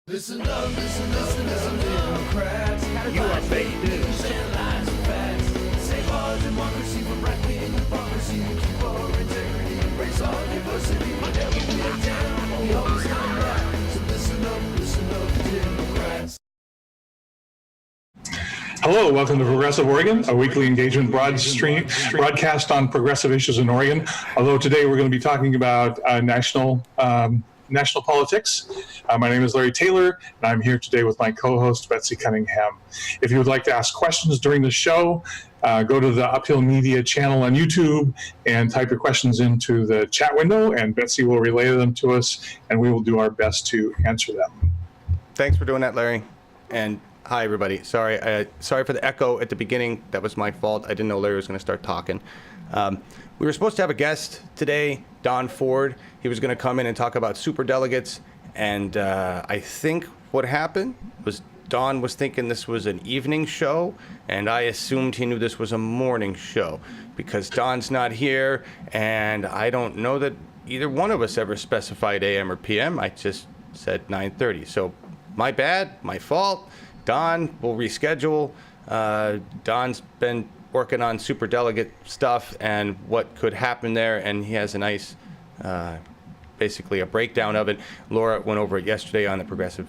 Listen up, Democrats. You are fake news. Lies and facts. Save our democracy from right-wing hypocrisy. We keep our integrity, embrace our diversity. Whenever we're down, we always come back. So listen up, Democrats. Hello, welcome to Progressive Oregon, a weekly engagement broadcast on progressive issues in Oregon. Although today we're going to be talking about national politics. My name is Larry Taylor, and I'm here today with my co-host, Betsy Cunningham. If you would like to ask questions during the show, go to the Uphill Media channel on YouTube and type your questions into the chat window, and Betsy will relay them to us, and we will do our best to answer them. Thanks for doing that, Larry. And hi, everybody. Sorry for the echo at the beginning. That was my fault. I didn't know Larry was going to start talking. We were supposed to have a guest today, Don Ford. He was going to come in and talk about superdelegates. And I think what happened was Don was thinking this was an evening show, and I assumed he knew this was a morning show because Don's not here, and I don't know that either one of us ever specified AM or PM. I just said 9:30. So my bad, my fault. Don will reschedule. Don's been working on superdelegate stuff and what could happen there, and he has a nice, basically a breakdown of it. Laura went over it yesterday on the Progressive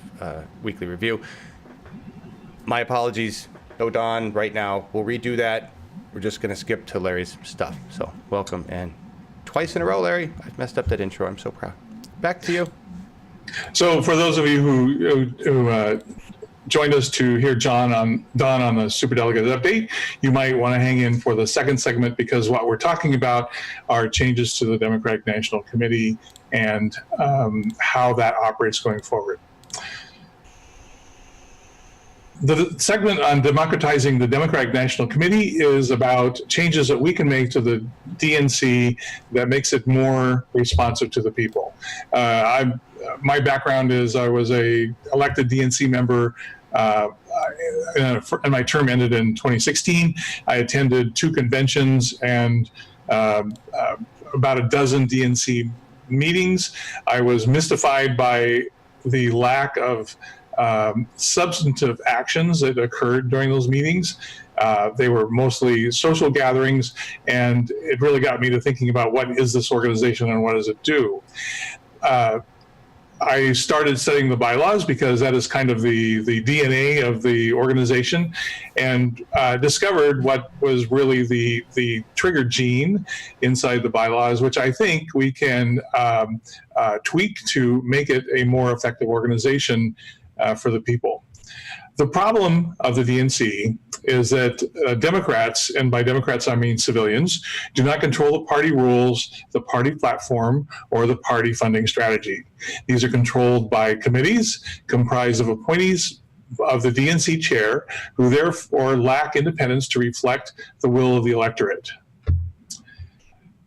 Weekly Review. My apologies, no Don right now. We'll redo that. We're just going to skip to Larry's stuff. So welcome, and twice in a row, Larry. I've messed up that intro. I'm so proud. Back to you. So for those of you who joined us to hear Don on the superdelegate update, you might want to hang in for the second segment because what we're talking about are changes to the Democratic National Committee and how that operates going forward. The segment on democratizing the Democratic National Committee is about changes that we can make to the DNC that makes it more responsive to the people. My background is I was a elected DNC member and my term ended in 2016. I attended 2 conventions and about a dozen DNC meetings. I was mystified by the lack of substantive actions that occurred during those meetings. They were mostly social gatherings, and it really got me to thinking about what is this organization and what does it do. I started studying the bylaws because that is kind of the DNA of the organization, and discovered what was really the trigger gene inside the bylaws, which I think we can tweak to make it a more effective organization for the people. The problem of the DNC is that Democrats, and by Democrats I mean civilians, do not control the party rules, the party platform, or the party funding strategy. These are controlled by committees comprised of appointees of the DNC chair, who therefore lack independence to reflect the will of the electorate.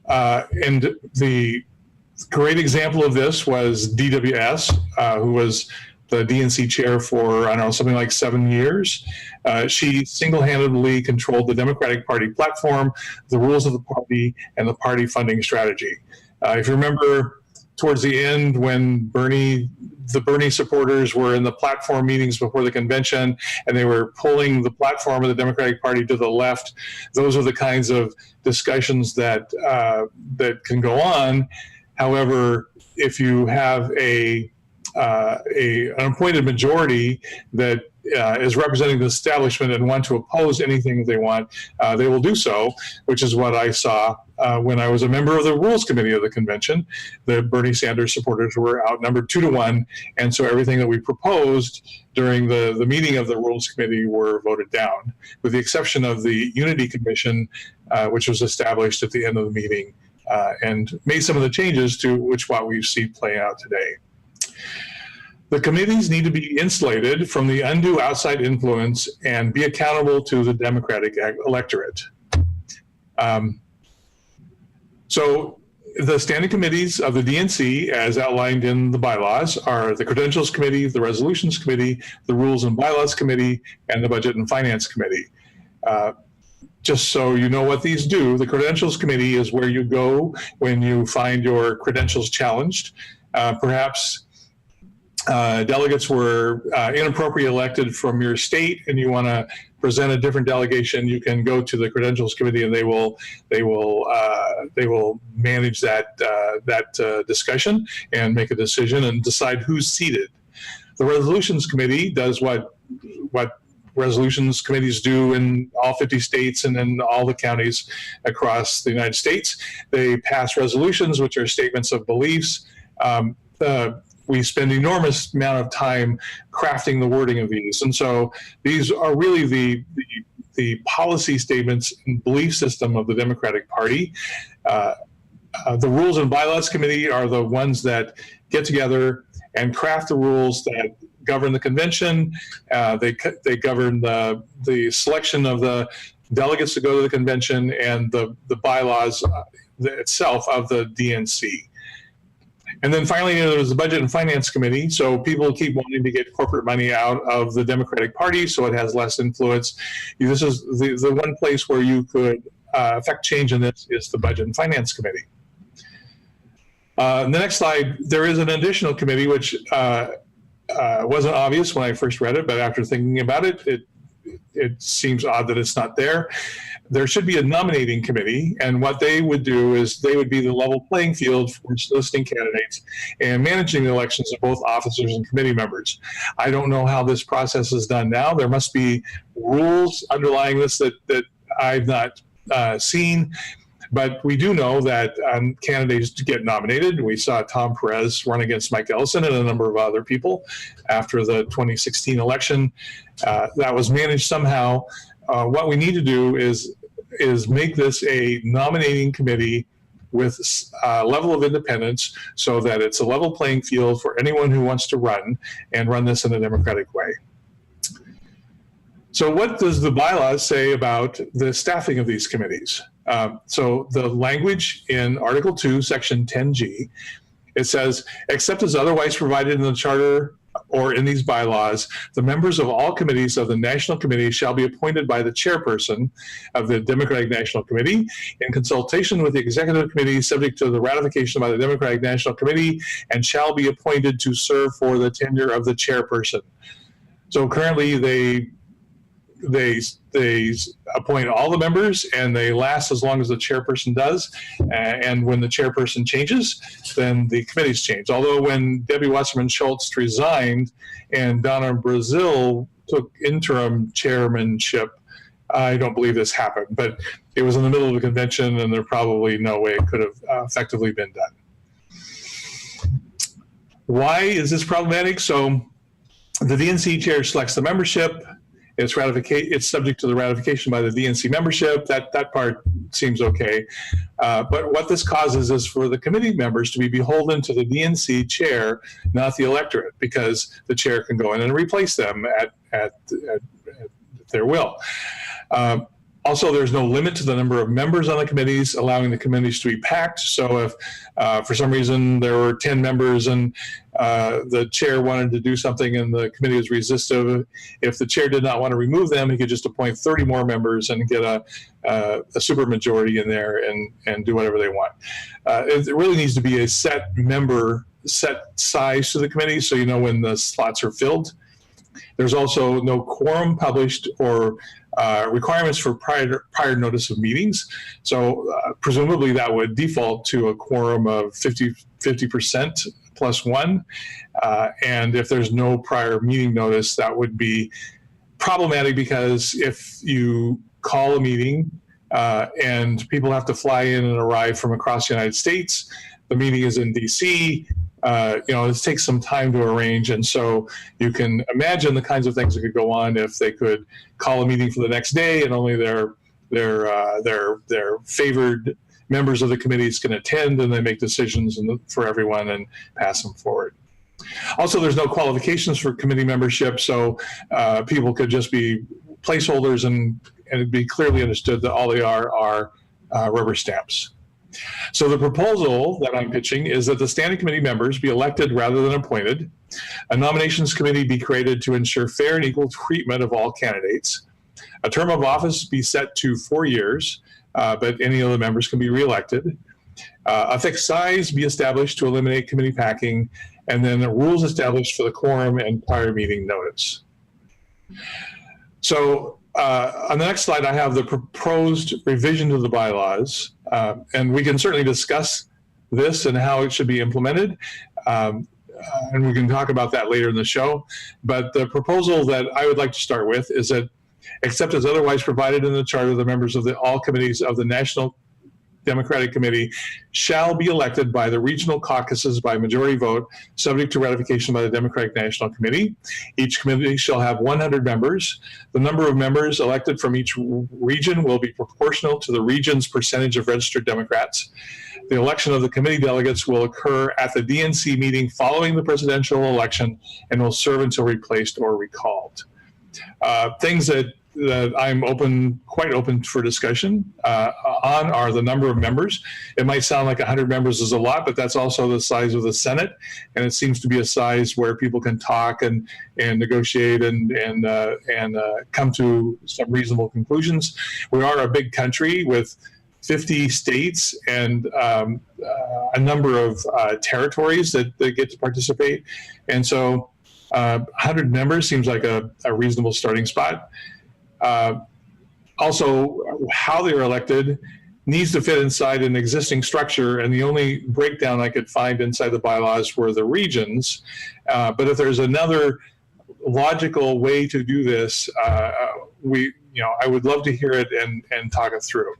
And the great example of this was DWS, who was the DNC chair for, I don't know, something like 7 years. She single-handedly controlled the Democratic Party platform, the rules of the party, and the party funding strategy. If you remember, towards the end when the Bernie supporters were in the platform meetings before the convention, and they were pulling the platform of the Democratic Party to the left, those are the kinds of discussions that can go on. However, if you have an appointed majority that is representing the establishment and want to oppose anything they want, they will do so, which is what I saw when I was a member of the Rules Committee of the convention. The Bernie Sanders supporters were outnumbered 2-1, and so everything that we proposed during the meeting of the Rules Committee were voted down, with the exception of the Unity Commission, which was established at the end of the meeting and made some of the changes to what we see playing out today. The committees need to be insulated from the undue outside influence and be accountable to the Democratic electorate. So the standing committees of the DNC, as outlined in the bylaws, are the Credentials Committee, the Resolutions Committee, the Rules and Bylaws Committee, and the Budget and Finance Committee. Just so you know what these do, the Credentials Committee is where you go when you find your credentials challenged. Perhaps delegates were inappropriately elected from your state and you want to present a different delegation, you can go to the credentials committee and they will manage that discussion and make a decision and decide who's seated. The resolutions committee does what resolutions committees do in all 50 states and in all the counties across the United States. They pass resolutions, which are statements of beliefs. We spend enormous amount of time crafting the wording of these. And so these are really the policy statements and belief system of the Democratic Party. The Rules and Bylaws Committee are the ones that get together and craft the rules that govern the convention. They govern the selection of the delegates to go to the convention and the bylaws itself of the DNC. And then finally, there's the Budget and Finance Committee. So people keep wanting to get corporate money out of the Democratic Party so it has less influence. This is the one place where you could affect change in this is the Budget and Finance Committee. The next slide, there is an additional committee which wasn't obvious when I first read it, but after thinking about it, it seems odd that it's not there. There should be a nominating committee, and what they would do is they would be the level playing field for soliciting candidates and managing the elections of both officers and committee members. I don't know how this process is done now. There must be rules underlying this that I've not seen, but we do know that candidates get nominated. We saw Tom Perez run against Mike Ellison and a number of other people after the 2016 election. That was managed somehow. What we need to do is make this a nominating committee with a level of independence so that it's a level playing field for anyone who wants to run and run this in a democratic way. So what does the bylaws say about the staffing of these committees? So the language in Article 2, Section 10G, it says, except as otherwise provided in the Charter or in these bylaws, the members of all committees of the National Committee shall be appointed by the chairperson of the Democratic National Committee in consultation with the Executive Committee, subject to the ratification by the Democratic National Committee, and shall be appointed to serve for the tenure of the chairperson. So currently they appoint all the members and they last as long as the chairperson does. And when the chairperson changes, then the committees change. Although when Debbie Wasserman Schultz resigned and Donna Brazil took interim chairmanship, I don't believe this happened, but it was in the middle of a convention and there's probably no way it could have effectively been done. Why is this problematic? So the DNC chair selects the membership. It's subject to the ratification by the DNC membership. That part seems okay. But what this causes is for the committee members to be beholden to the DNC chair, not the electorate, because the chair can go in and replace them at their will. Also, there's no limit to the number of members on the committees, allowing the committees to be packed. So if for some reason there were 10 members and the chair wanted to do something and the committee was resistive, if the chair did not want to remove them, he could just appoint 30 more members and get a supermajority in there and do whatever they want. It really needs to be a set size to the committee so you know when the slots are filled. There's also no quorum published or requirements for prior notice of meetings. So presumably that would default to a quorum of 50% plus one. And if there's no prior meeting notice, that would be problematic because if you call a meeting and people have to fly in and arrive from across the United States, the meeting is in DC, it takes some time to arrange, and so you can imagine the kinds of things that could go on if they could call a meeting for the next day and only their favored members of the committees can attend, and they make decisions for everyone and pass them forward. Also, there's no qualifications for committee membership, so people could just be placeholders, and it'd be clearly understood that all they are rubber stamps. So the proposal that I'm pitching is that the standing committee members be elected rather than appointed. A nominations committee be created to ensure fair and equal treatment of all candidates. A term of office be set to 4 years, but any of the members can be reelected. A fixed size be established to eliminate committee packing, and then the rules established for the quorum and prior meeting notice. So on the next slide, I have the proposed revision to the bylaws, and we can certainly discuss this and how it should be implemented. And we can talk about that later in the show. But the proposal that I would like to start with is that, except as otherwise provided in the charter, the members of all committees of the National Democratic Committee shall be elected by the regional caucuses by majority vote, subject to ratification by the Democratic National Committee. Each committee shall have 100 members. The number of members elected from each region will be proportional to the region's percentage of registered Democrats. The election of the committee delegates will occur at the DNC meeting following the presidential election and will serve until replaced or recalled. Things that I'm quite open for discussion on are the number of members. It might sound like 100 members is a lot, but that's also the size of the Senate, and it seems to be a size where people can talk and negotiate and come to some reasonable conclusions. We are a big country with 50 states and a number of territories that get to participate, and so 100 members seems like a reasonable starting spot. Also, how they're elected needs to fit inside an existing structure, and the only breakdown I could find inside the bylaws were the regions. But if there's another logical way to do this, I would love to hear it and talk it through.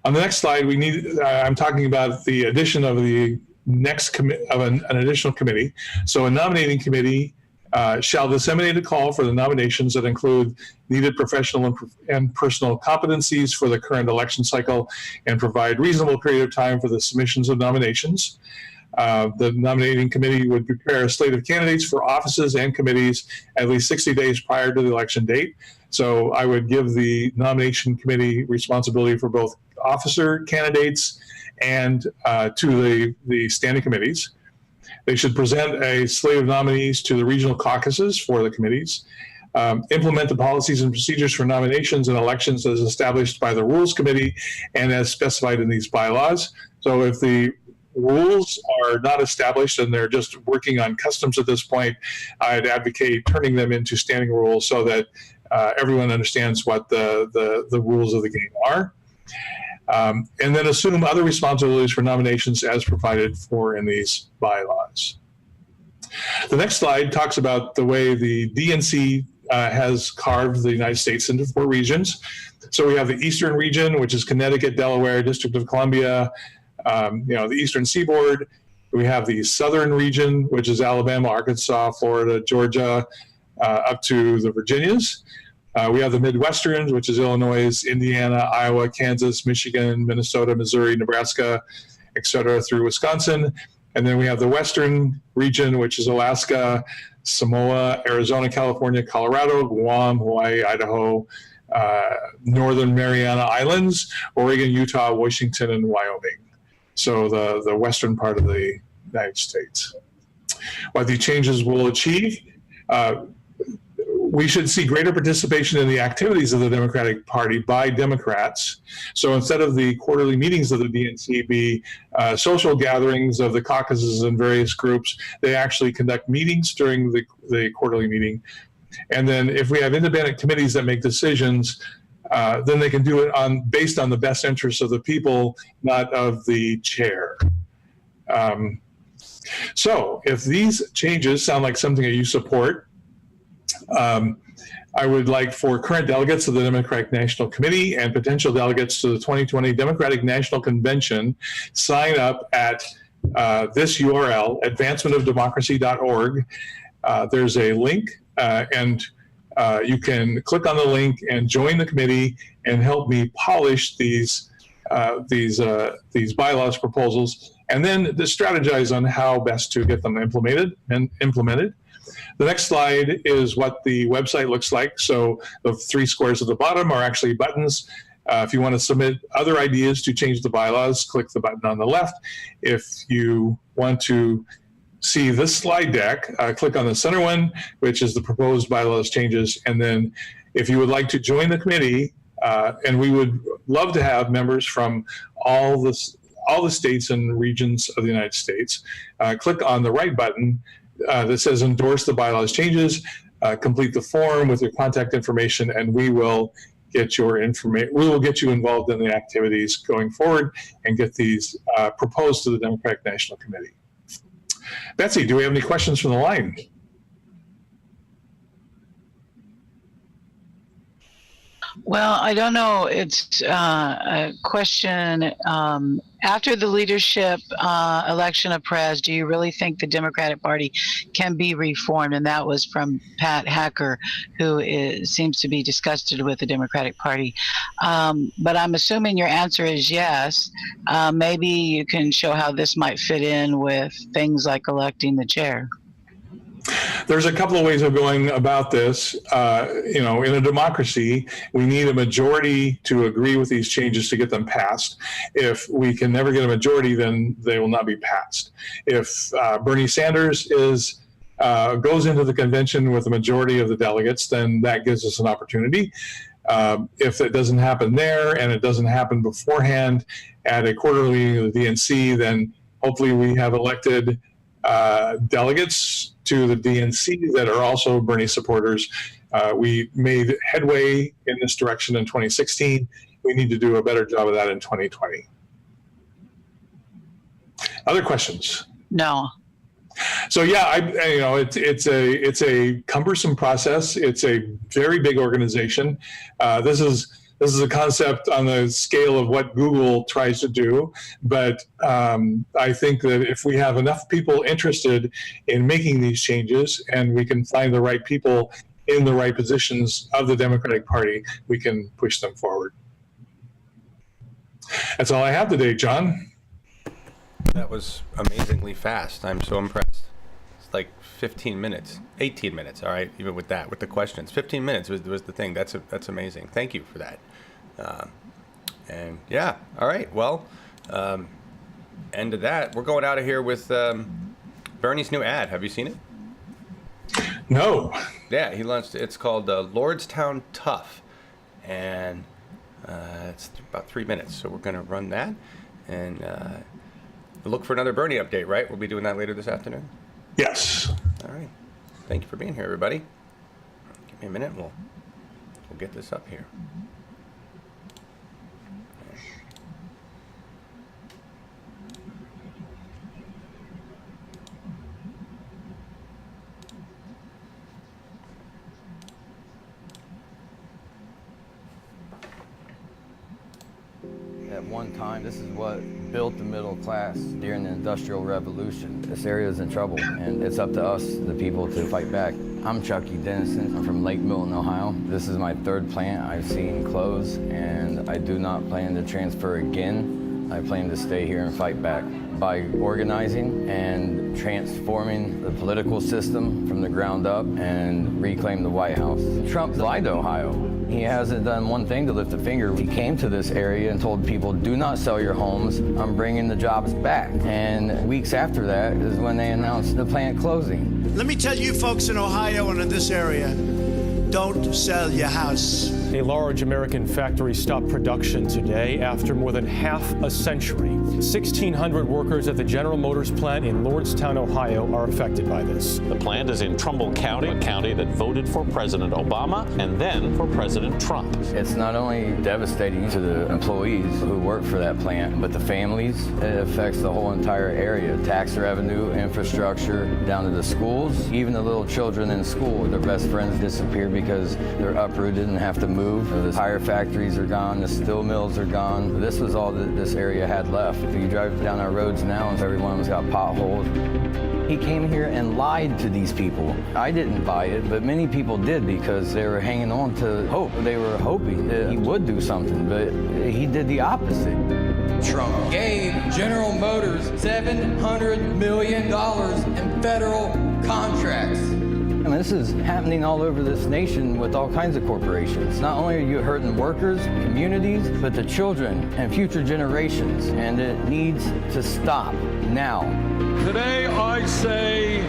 On the next slide, I'm talking about the addition of the next an additional committee. So a nominating committee shall disseminate a call for the nominations that include needed professional and personal competencies for the current election cycle and provide reasonable period of time for the submissions of nominations. The nominating committee would prepare a slate of candidates for offices and committees at least 60 days prior to the election date. So I would give the nomination committee responsibility for both officer candidates and to the standing committees. They should present a slate of nominees to the regional caucuses for the committees, implement the policies and procedures for nominations and elections as established by the Rules Committee and as specified in these bylaws. So if the rules are not established and they're just working on customs at this point, I'd advocate turning them into standing rules so that everyone understands what the rules of the game are. And then assume other responsibilities for nominations as provided for in these bylaws. The next slide talks about the way the DNC has carved the United States into 4 regions. So we have the Eastern region, which is Connecticut, Delaware, District of Columbia, the Eastern Seaboard. We have the Southern region, which is Alabama, Arkansas, Florida, Georgia, up to the Virginias. We have the Midwesterns, which is Illinois, Indiana, Iowa, Kansas, Michigan, Minnesota, Missouri, Nebraska, et cetera, through Wisconsin. And then we have the Western region, which is Alaska, Samoa, Arizona, California, Colorado, Guam, Hawaii, Idaho, Northern Mariana Islands, Oregon, Utah, Washington, and Wyoming. So the western part of the United States. What these changes will achieve, we should see greater participation in the activities of the Democratic Party by Democrats. So instead of the quarterly meetings of the DNC be social gatherings of the caucuses and various groups, they actually conduct meetings during the quarterly meeting. And then if we have independent committees that make decisions, then they can do it based on the best interests of the people, not of the chair. So if these changes sound like something that you support, I would like for current delegates of the Democratic National Committee and potential delegates to the 2020 Democratic National Convention sign up at this URL, advancementofdemocracy.org. There's a link, and you can click on the link and join the committee and help me polish these bylaws proposals, and then to strategize on how best to get them implemented. The next slide is what the website looks like. So the 3 squares at the bottom are actually buttons. If you want to submit other ideas to change the bylaws, click the button on the left. If you want to see this slide deck, click on the center one, which is the proposed bylaws changes. And then if you would like to join the committee, and we would love to have members from all all the states and regions of the United States. Click on the right button that says endorse the bylaws changes, complete the form with your contact information, and we will get your information. We will get you involved in the activities going forward and get these proposed to the Democratic National Committee. Betsy, do we have any questions from the line? Well, I don't know. It's a question. After the leadership election of Perez, do you really think the Democratic Party can be reformed? And that was from Pat Hacker, who seems to be disgusted with the Democratic Party. But I'm assuming your answer is yes. Maybe you can show how this might fit in with things like electing the chair. There's a couple of ways of going about this. In a democracy, we need a majority to agree with these changes to get them passed. If we can never get a majority, then they will not be passed. If Bernie Sanders goes into the convention with a majority of the delegates, then that gives us an opportunity. If it doesn't happen there and it doesn't happen beforehand at a quarterly meeting of the DNC, then hopefully we have elected delegates to the DNC that are also Bernie supporters. We made headway in this direction in 2016. We need to do a better job of that in 2020. Other questions? No. So yeah, it's a cumbersome process. It's a very big organization. This is a concept on the scale of what Google tries to do. But I think that if we have enough people interested in making these changes and we can find the right people in the right positions of the Democratic Party, we can push them forward. That's all I have today, John. That was amazingly fast. I'm so impressed. It's like 15 minutes, 18 minutes. All right, even with that, with the questions, 15 minutes was the thing. That's amazing. Thank you for that. And yeah, all right. Well, end of that. We're going out of here with Bernie's new ad. Have you seen it? No. Yeah, he launched. It's called Lordstown Tough, and it's about 3 minutes. So we're going to run that and look for another Bernie update. Right? We'll be doing that later this afternoon. Yes. All right. Thank you for being here, everybody. Give me a minute. We'll get this up here. At one time, this is what built the middle class during the Industrial Revolution. This area is in trouble, and it's up to us, the people, to fight back. I'm Chucky Dennison. I'm from Lake Milton, Ohio. This is my third plant I've seen close, and I do not plan to transfer again. I plan to stay here and fight back by organizing and transforming the political system from the ground up and reclaim the White House. Trump lied to Ohio. He hasn't done one thing to lift a finger. He came to this area and told people, do not sell your homes. I'm bringing the jobs back. And weeks after that is when they announced the plant closing. Let me tell you folks in Ohio and in this area, don't sell your house. A large American factory stopped production today after more than half a century. 1,600 workers at the General Motors plant in Lordstown, Ohio, are affected by this. The plant is in Trumbull County, a county that voted for President Obama and then for President Trump. It's not only devastating to the employees who work for that plant, but the families. It affects the whole entire area. Tax revenue, infrastructure, down to the schools. Even the little children in school, their best friends disappear because they're uprooted and have to move. The tire factories are gone, the steel mills are gone. This was all that this area had left. If you drive down our roads now, every one of them's got potholes. He came here and lied to these people. I didn't buy it, but many people did because they were hanging on to hope. They were hoping that he would do something, but he did the opposite. Trump gave General Motors $700 million in federal contracts. I mean, this is happening all over this nation with all kinds of corporations. Not only are you hurting workers, communities, but the children and future generations. And it needs to stop now. Today I say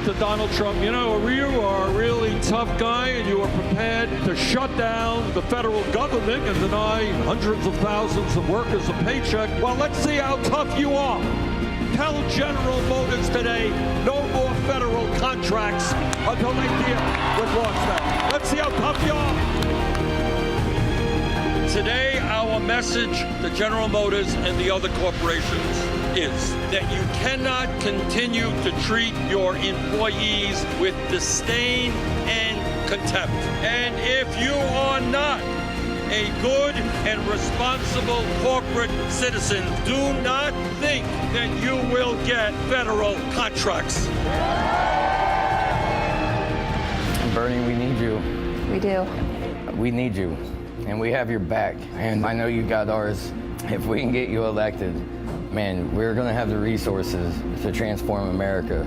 to Donald Trump, you know, you are a really tough guy and you are prepared to shut down the federal government and deny hundreds of thousands of workers a paycheck. Well, let's see how tough you are. Tell General Motors today, no more federal contracts until they deal with Lordstown. Let's see how tough you are. Today, our message to General Motors and the other corporations is that you cannot continue to treat your employees with disdain and contempt. And if you are not a good and responsible corporate citizen, do not think that you will get federal contracts. Bernie, we need you. We do. We need you. And we have your back. And I know you got ours. If we can get you elected, man, we're going to have the resources to transform America.